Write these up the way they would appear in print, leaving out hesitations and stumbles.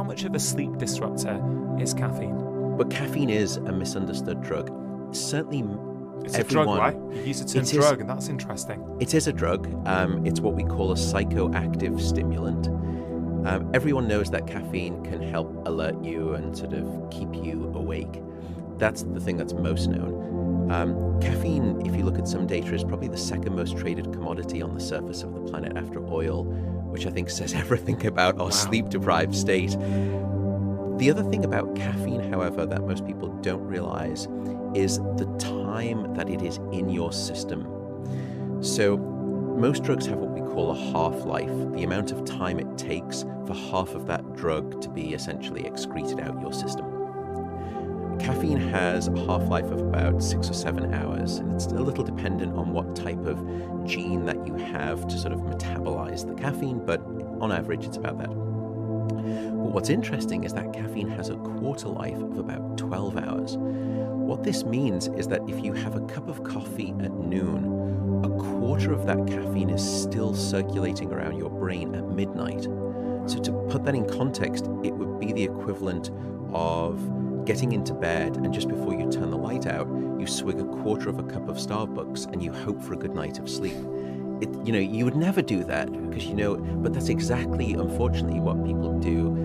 much of a sleep disruptor is caffeine? But caffeine is a misunderstood drug. Certainly, It's everyone, a drug, right? You use the term drug, and that's interesting. It is a drug. It's what we call a psychoactive stimulant. Everyone knows that caffeine can help alert you and sort of keep you awake. That's the thing that's most known. Caffeine, if you look at some data, is probably the second most traded commodity on the surface of the planet after oil, which I think says everything about our sleep-deprived state. The other thing about caffeine, however, that most people don't realize is the time that it is in your system. So most drugs have what we call a half-life, the amount of time it takes for half of that drug to be essentially excreted out your system. Caffeine has a half-life of about 6 or 7 hours, and it's a little dependent on what type of gene that you have to sort of metabolize the caffeine, but on average it's about that. But what's interesting is that caffeine has a quarter life of about 12 hours. What this means is that if you have a cup of coffee at noon, a quarter of that caffeine is still circulating around your brain at midnight. So to put that in context, it would be the equivalent of getting into bed and just before you turn the light out, you swig a quarter of a cup of Starbucks and you hope for a good night of sleep. You would never do that because, but that's exactly, unfortunately, what people do,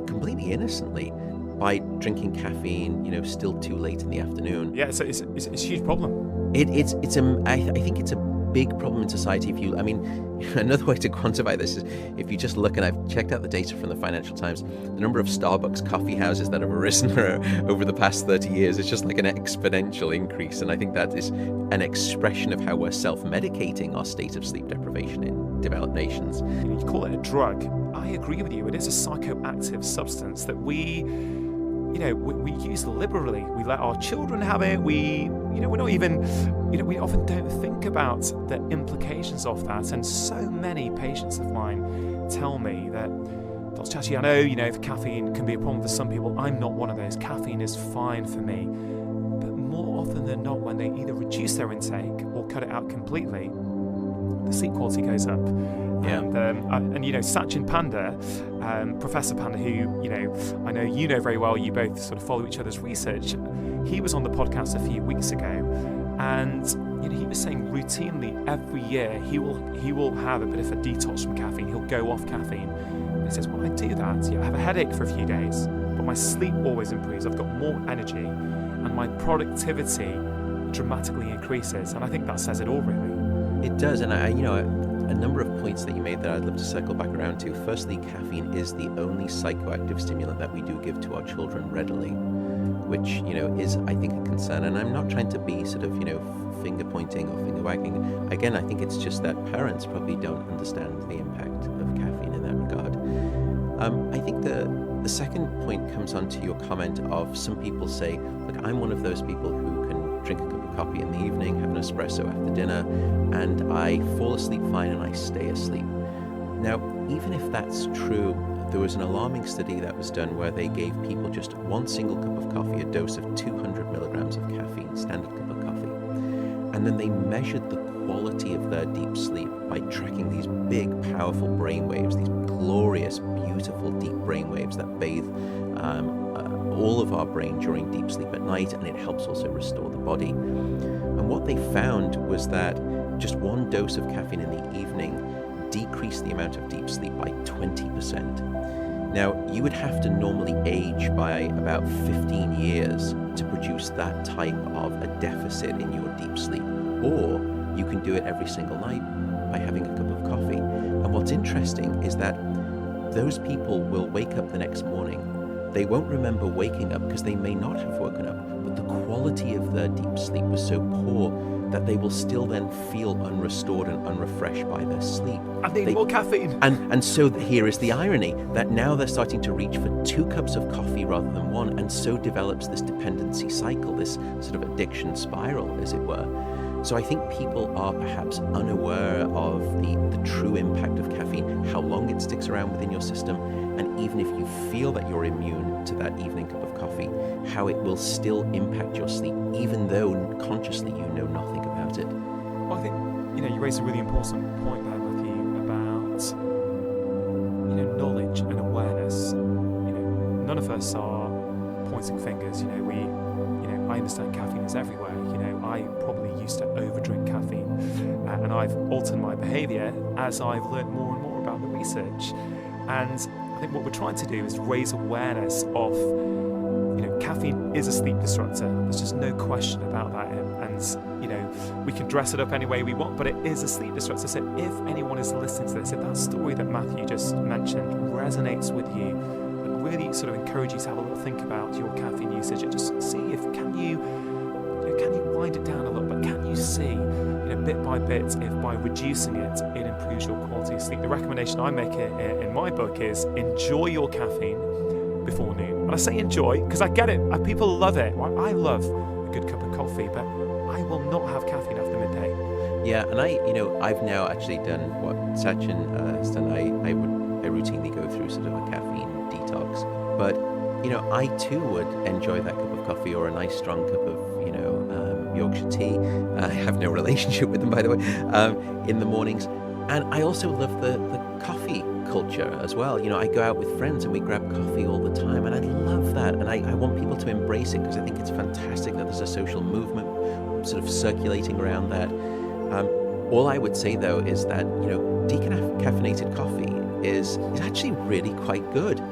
completely innocently by drinking caffeine, still too late in the afternoon. Yeah, it's a huge problem. I think it's a big problem in society. Another way to quantify this is if you just look, and I've checked out the data from the Financial Times, the number of Starbucks coffee houses that have arisen over the past 30 years is just like an exponential increase. And I think that is an expression of how we're self-medicating our state of sleep deprivation in developed nations. You call it a drug. I agree with you. It is a psychoactive substance that we use liberally. We let our children have it. We're not even, we often don't think about the implications of that. And so many patients of mine tell me that, Dr. Chatterjee, I know, caffeine can be a problem for some people. I'm not one of those. Caffeine is fine for me. But more often than not, when they either reduce their intake or cut it out completely, the sleep quality goes up. Yeah. And Sachin Panda, Professor Panda, who I know you know very well, you both sort of follow each other's research. He was on the podcast a few weeks ago, and he was saying routinely every year he will have a bit of a detox from caffeine. He'll go off caffeine. And he says, I do that. I have a headache for a few days, but my sleep always improves. I've got more energy, and my productivity dramatically increases. And I think that says it all, really. It does, and a number of points that you made that I'd love to circle back around to. Firstly, caffeine is the only psychoactive stimulant that we do give to our children readily, which, is, I think, a concern. And I'm not trying to be sort of, finger pointing or finger wagging. Again, I think it's just that parents probably don't understand the impact of caffeine in that regard. I think the second point comes on to your comment of some people say, look, I'm one of those people who can drink a cup of coffee in the evening, have an espresso after dinner, and I fall asleep fine and I stay asleep. Now, even if that's true, there was an alarming study that was done where they gave people just one single cup of coffee, a dose of 200 milligrams of caffeine, standard cup of coffee, and then they measured the quality of their deep sleep by tracking these big, powerful brain waves, these glorious, beautiful deep brain waves that bathe all of our brain during deep sleep at night, and it helps also restore the body. And what they found was that just one dose of caffeine in the evening decreased the amount of deep sleep by 20%. Now, you would have to normally age by about 15 years to produce that type of a deficit in your deep sleep, or you can do it every single night by having a cup of coffee. And what's interesting is that those people will wake up the next morning. They won't remember waking up because they may not have woken up, but the quality of their deep sleep was so poor that they will still then feel unrestored and unrefreshed by their sleep. I need more caffeine. And so here is the irony, that now they're starting to reach for 2 cups of coffee rather than 1, and so develops this dependency cycle, this sort of addiction spiral, as it were. So I think people are perhaps unaware of the true impact of caffeine, how long it sticks around within your system, and even if you feel that you're immune to that evening cup of coffee, how it will still impact your sleep, even though consciously you know nothing about it. Well, I think, you raised a really important point there, Matthew, about, knowledge and awareness. none of us are pointing fingers. I understand caffeine is everywhere. I probably used to overdrink caffeine, and I've altered my behaviour as I've learned more and more about the research. And I think what we're trying to do is raise awareness of, caffeine is a sleep disruptor. There's just no question about that. And we can dress it up any way we want, but it is a sleep disruptor. So if anyone is listening to this, if that story that Matthew just mentioned resonates with you, I'd really sort of encourage you to have a little think about your caffeine usage and just see if can you wind it down a little bit. Can you see, bit by bit, if by reducing it, it improves your quality of sleep. The recommendation I make in my book is enjoy your caffeine before noon. And I say enjoy because I get it. People love it. I love a good cup of coffee, but I will not have caffeine after midday. Yeah, and I've now actually done what Sachin has done. I routinely go through sort of a caffeine detox, but I too would enjoy that cup of coffee or a nice strong cup of Yorkshire tea. I have no relationship with them, by the way, in the mornings. And I also love the coffee culture as well. I go out with friends and we grab coffee all the time, and I love that. And I want people to embrace it because I think it's fantastic that there's a social movement sort of circulating around that. All I would say though is that decaffeinated coffee is actually really quite good.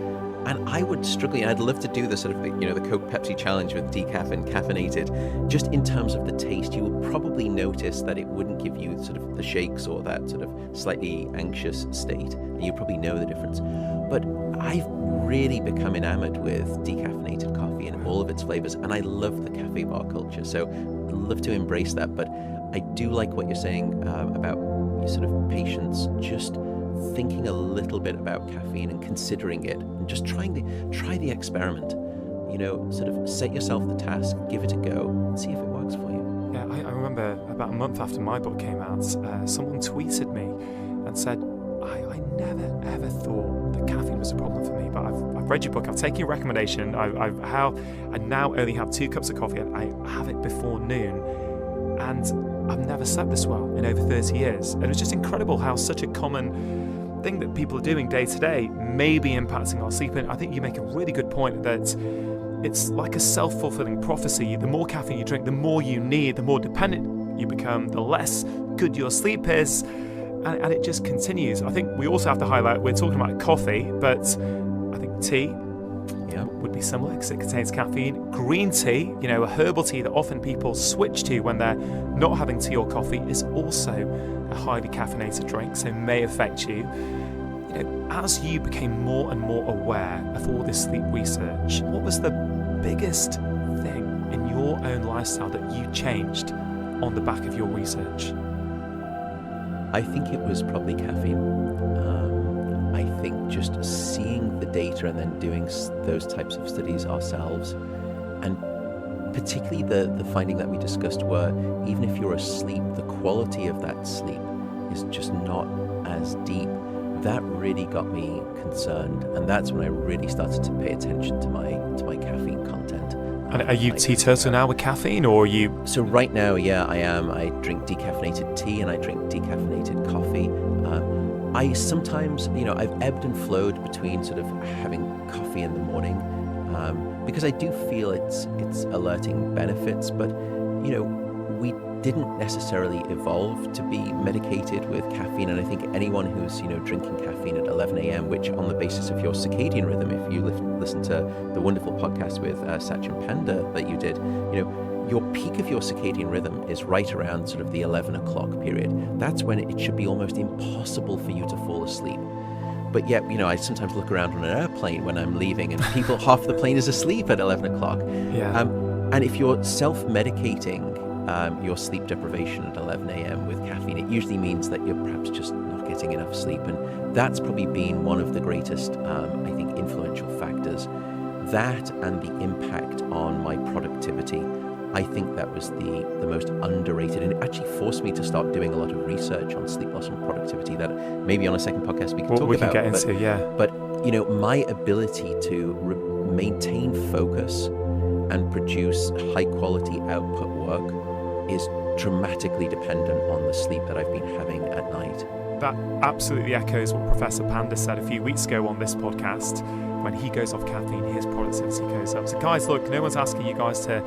And I would struggle, and I'd love to do the sort of the Coke Pepsi challenge with decaf and caffeinated. Just in terms of the taste, you will probably notice that it wouldn't give you sort of the shakes or that sort of slightly anxious state, and you probably know the difference. But I've really become enamored with decaffeinated coffee and all of its flavors, and I love the cafe bar culture. So I'd love to embrace that. But I do like what you're saying about your sort of patients just thinking a little bit about caffeine and considering it and just try the experiment. Sort of set yourself the task, give it a go, and see if it works for you. Yeah, I remember about a month after my book came out, someone tweeted me and said, I never ever thought that caffeine was a problem for me, but I've read your book, I've taken your recommendation, I now only have 2 cups of coffee, and I have it before noon, and I've never slept this well in over 30 years. And it's just incredible how such a common thing that people are doing day to day may be impacting our sleep. And I think you make a really good point that it's like a self-fulfilling prophecy. The more caffeine you drink, the more you need, the more dependent you become, the less good your sleep is, and it just continues. I think we also have to highlight, we're talking about coffee, but I think tea would be similar because it contains caffeine. Green tea, a herbal tea that often people switch to when they're not having tea or coffee, is also a highly caffeinated drink, so may affect you. As you became more and more aware of all this sleep research, what was the biggest thing in your own lifestyle that you changed on the back of your research? I think it was probably caffeine. I think just seeing the data and then doing those types of studies ourselves, and particularly the finding that we discussed where even if you're asleep, the quality of that sleep is just not as deep. That really got me concerned, and that's when I really started to pay attention to my caffeine content. And are you teetotal now with caffeine, or are you? So right now, yeah, I am. I drink decaffeinated tea and I drink decaffeinated coffee. I sometimes, I've ebbed and flowed between sort of having coffee in the morning because I do feel it's alerting benefits, but we didn't necessarily evolve to be medicated with caffeine. And I think anyone who's drinking caffeine at 11 a.m., which on the basis of your circadian rhythm, if you listen to the wonderful podcast with Sachin Panda that you did, your peak of your circadian rhythm is right around sort of the 11 o'clock period. That's when it should be almost impossible for you to fall asleep. But yet, I sometimes look around on an airplane when I'm leaving and half the plane is asleep at 11 o'clock. Yeah. And if you're self-medicating your sleep deprivation at 11 a.m. with caffeine, it usually means that you're perhaps just not getting enough sleep. And that's probably been one of the greatest, I think, influential factors. That and the impact on my productivity. I think that was the most underrated, and it actually forced me to start doing a lot of research on sleep loss and productivity that maybe on a second podcast we can talk about. We can get into, yeah. But, my ability to maintain focus and produce high quality output work is dramatically dependent on the sleep that I've been having at night. that absolutely echoes what Professor Panda said a few weeks ago on this podcast. When he goes off caffeine, his productivity goes up. So guys, look, no one's asking you guys to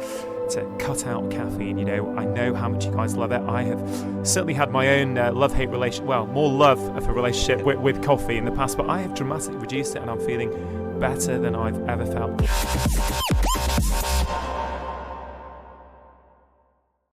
cut out caffeine. I know how much you guys love it. I have certainly had my own love-hate relationship, more love of a relationship with coffee in the past, but I have dramatically reduced it and I'm feeling better than I've ever felt.